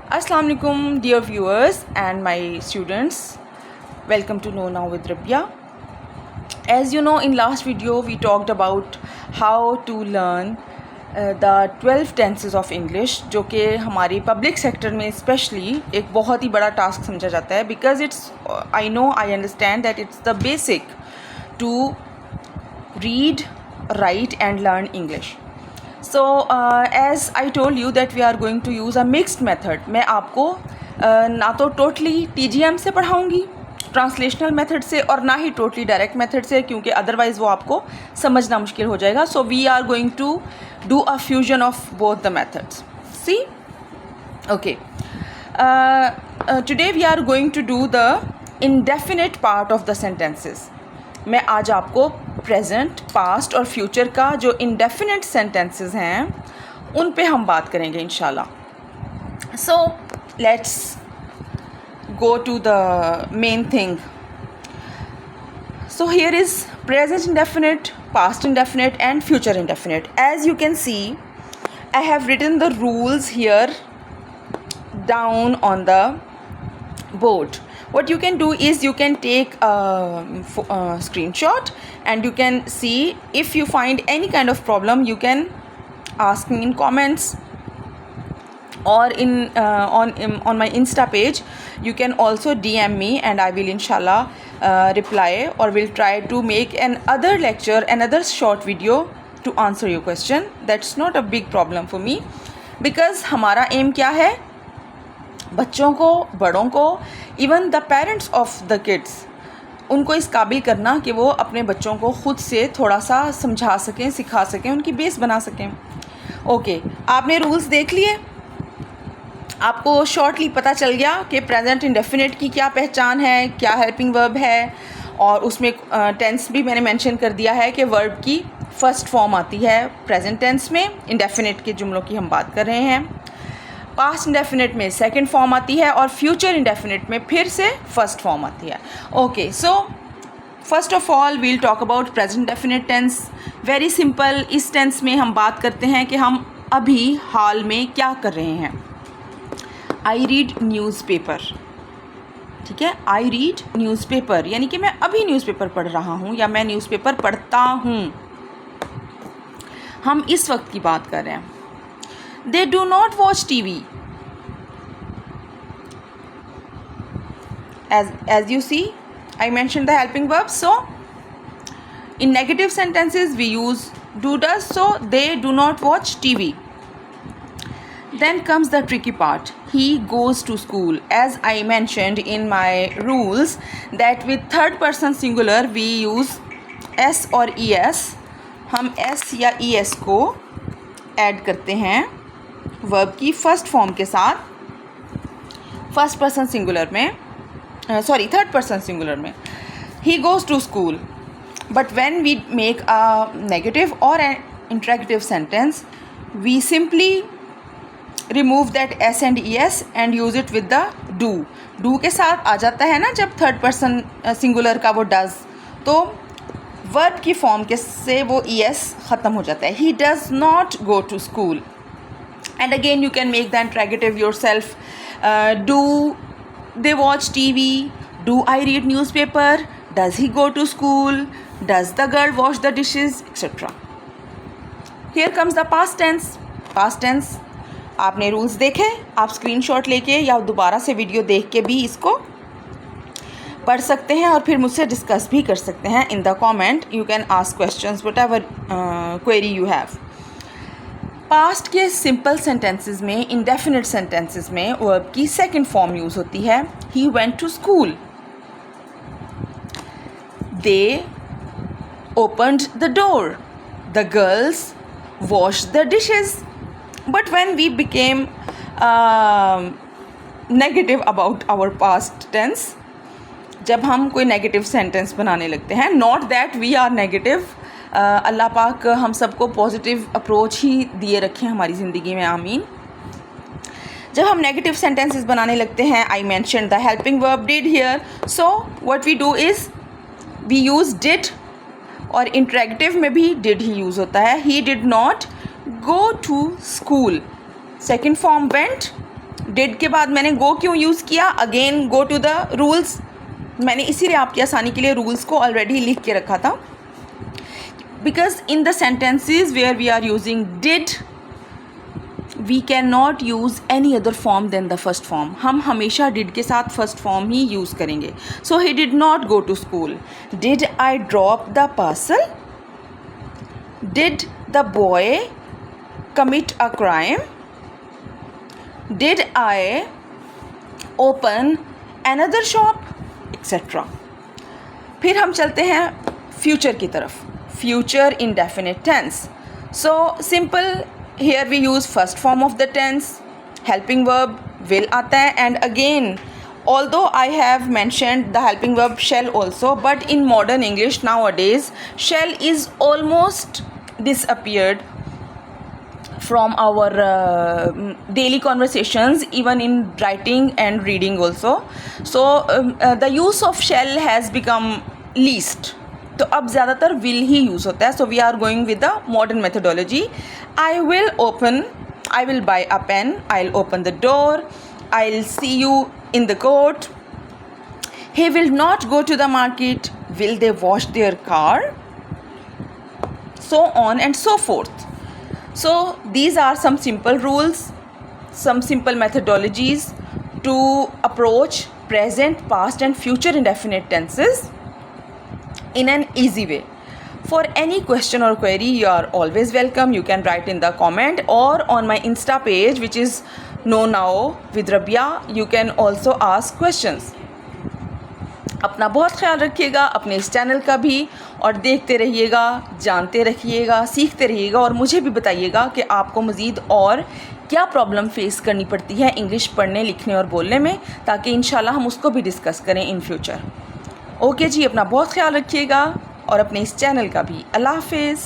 Assalamu alaikum, dear viewers and my students. Welcome to Know Now with Rabia. As you know, in last video we talked about how to learn the 12 tenses of English, जो कि हमारी public sector में specially एक बहुत ही बड़ा task समझा जाता है, because it's I understand that it's the basic to read, write and learn English. So as I told you that we are going to use a mixed method. मैं आपको ना तो टोटली TGM से पढ़ाऊँगी translational method से, और ना ही totally direct method से, क्योंकि अदरवाइज़ वो आपको समझना मुश्किल हो जाएगा. So we are going to do a fusion of both the methods. See okay, today we are going to do the indefinite part of the sentences. मैं आज आपको प्रेजेंट, पास्ट और फ्यूचर का जो इंडेफिनिट सेंटेंसेस हैं उन पे हम बात करेंगे इंशाल्लाह. So let's go to the main thing. So here is present indefinite, past indefinite and future indefinite. As you can see, I have written the rules here down on the board. What you can do is you can take a screenshot and you can see. If you find any kind of problem, you can ask me in comments or on my Insta page. You can also DM me and I will inshallah reply, or will try to make another lecture, another short video to answer your question. That's not a big problem for me, because हमारा aim क्या है, बच्चों को, बड़ों को, even the parents of the kids, उनको इस काबिल करना कि वो अपने बच्चों को ख़ुद से थोड़ा सा समझा सकें, सिखा सकें, उनकी बेस बना सकें. ओके, आपने रूल्स देख लिए, आपको शॉर्टली पता चल गया कि प्रेजेंट इंडेफिनिट की क्या पहचान है, क्या हेल्पिंग वर्ब है, और उसमें टेंस भी मैंने मेंशन कर दिया है कि वर्ब की फ़र्स्ट फॉर्म आती है प्रेजेंट टेंस में. इंडेफिनिट के जुमलों की हम बात कर रहे हैं. पास्ट इंडेफिनिट में सेकंड फॉर्म आती है और फ्यूचर इंडेफिनिट में फिर से फर्स्ट फॉर्म आती है. Okay, so first of all we'll talk about present indefinite tense. Very simple. इस टेंस में हम बात करते हैं कि हम अभी हाल में क्या कर रहे हैं. I read newspaper. ठीक है, आई रीड न्यूज़पेपर यानी कि मैं अभी न्यूज़पेपर पढ़ रहा हूँ या मैं न्यूज़पेपर पढ़ता हूँ. हम इस वक्त की बात कर रहे हैं. They do not watch TV. as you see, I mentioned the helping verb. So in negative sentences we use do does. So they do not watch TV. Then comes the tricky part. He goes to school. As I mentioned in my rules that with third person singular we use s or es. हम s या es को add करते हैं verb की first form के साथ first person singular में, third person singular में. He goes to school. But when we make a negative or an interrogative sentence, we simply remove that S and E S and use it with the do. Do के साथ आ जाता है ना जब third person singular का वो does, तो verb की फॉर्म के से वो ई एस ख़त्म हो जाता है. He does not go to school. And again you can make the interrogative yourself. Do they watch T V. Do I read newspaper. Does he go to school. Does the girl wash the dishes etcetera. Here comes the past tense. Past tense आपने rules देखे, आप screenshot लेके या दोबारा से video देख के भी इसको पढ़ सकते हैं और फिर मुझसे डिस्कस भी कर सकते हैं in the comment. You can ask questions whatever query you have. Past के सिंपल सेंटेंसेस में, इंडेफिनिट सेंटेंसेस में वर्ब की सेकंड फॉर्म यूज़ होती है. He went to school. They opened the door. The girls washed the dishes. But when we became negative about our past tense, जब हम कोई negative sentence बनाने लगते हैं, not that we are negative, अल्लाह पाक हम सबको पॉजिटिव अप्रोच ही दिए रखें हमारी ज़िंदगी में, आमीन. जब हम नेगेटिव सेंटेंसेस बनाने लगते हैं, I mention the helping verb did here. So what we do is we use did, और इंटरेक्टिव में भी डिड ही यूज़ होता है. He did not go to school. Second form went, did के बाद मैंने गो क्यों यूज़ किया, again go to the rules, मैंने इसीलिए आपकी आसानी के लिए रूल्स को ऑलरेडी लिख के रखा था, because in the sentences where we are using did we can not use any other form than the first form, हम हमेशा डिड के साथ फर्स्ट फॉर्म ही यूज़ करेंगे. So he did not go to school. Did I drop the parcel. Did the boy commit a crime. Did I open another shop, etc. फिर हम चलते हैं फ्यूचर की तरफ. Future in definite tense. So simple, here we use first form of the tense, helping verb will आता है, and again although I have mentioned the helping verb shall also, but in modern English nowadays shall is almost disappeared from our daily conversations, even in writing and reading also. So the use of shall has become least, तो अब ज़्यादातर will he use होता है. So we are going with the modern methodology. I will open, I will buy a pen, I'll open the door, I'll see you in the court. He will not go to the market, will they wash their car, so on and so forth. So these are some simple rules, some simple methodologies to approach present, past and future indefinite tenses in an easy way. For any question or query, you are always welcome. You can write in the comment or on my Insta page, which is Know Now with Rabia. You can also ask questions. अपना बहुत ख्याल रखिएगा, अपने इस channel का भी, और देखते रहिएगा, जानते रहिएगा, सीखते रहिएगा, और मुझे भी बताइएगा कि आपको मज़ीद और क्या प्रॉब्लम फेस करनी पड़ती है इंग्लिश पढ़ने, लिखने और बोलने में, ताकि इंशाल्लाह हम उसको भी डिस्कस करें इन फ्यूचर. ओके जी, अपना बहुत ख्याल रखिएगा और अपने इस चैनल का भी. अल्लाह हाफिज़.